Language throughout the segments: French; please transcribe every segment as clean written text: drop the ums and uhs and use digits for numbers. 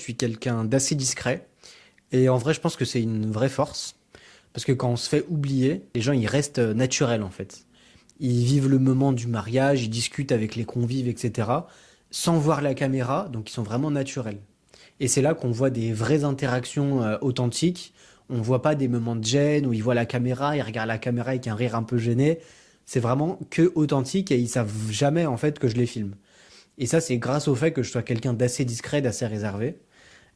Je suis quelqu'un d'assez discret. Et en vrai, je pense que c'est une vraie force. Parce que quand on se fait oublier, les gens, ils restent naturels, en fait. Ils vivent le moment du mariage, ils discutent avec les convives, etc. Sans voir la caméra, donc ils sont vraiment naturels. Et c'est là qu'on voit des vraies interactions authentiques. On voit pas des moments de gêne où ils voient la caméra, ils regardent la caméra avec un rire un peu gêné. C'est vraiment que authentique et ils savent jamais, en fait, que je les filme. Et ça, c'est grâce au fait que je sois quelqu'un d'assez discret, d'assez réservé.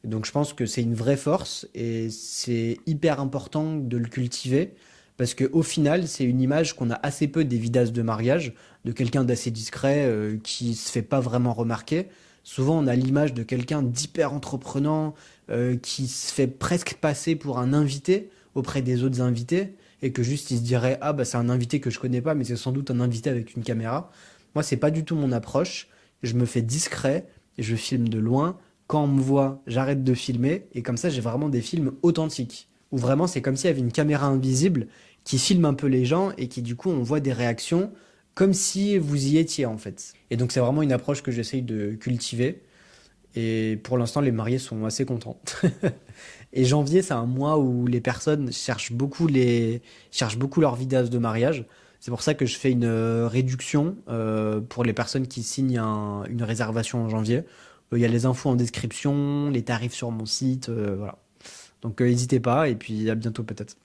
Donc je pense que c'est une vraie force et c'est hyper important de le cultiver parce que au final, c'est une image qu'on a assez peu des vidasses de mariage, de quelqu'un d'assez discret qui se fait pas vraiment remarquer. Souvent, on a l'image de quelqu'un d'hyper entreprenant qui se fait presque passer pour un invité auprès des autres invités et que juste il se dirait ah bah c'est un invité que je connais pas mais c'est sans doute un invité avec une caméra. Moi, c'est pas du tout mon approche. Je me fais discret, je filme de loin quand on me voit, j'arrête de filmer et comme ça j'ai vraiment des films authentiques où vraiment c'est comme s'il y avait une caméra invisible qui filme un peu les gens et qui du coup on voit des réactions comme si vous y étiez en fait. Et donc c'est vraiment une approche que j'essaye de cultiver et pour l'instant les mariés sont assez contents. Et janvier c'est un mois où les personnes cherchent beaucoup leurs vidéos de mariage. C'est pour ça que je fais une réduction pour les personnes qui signent une réservation en janvier. Il y a les infos en description, les tarifs sur mon site, voilà. Donc n'hésitez pas et puis à bientôt peut-être.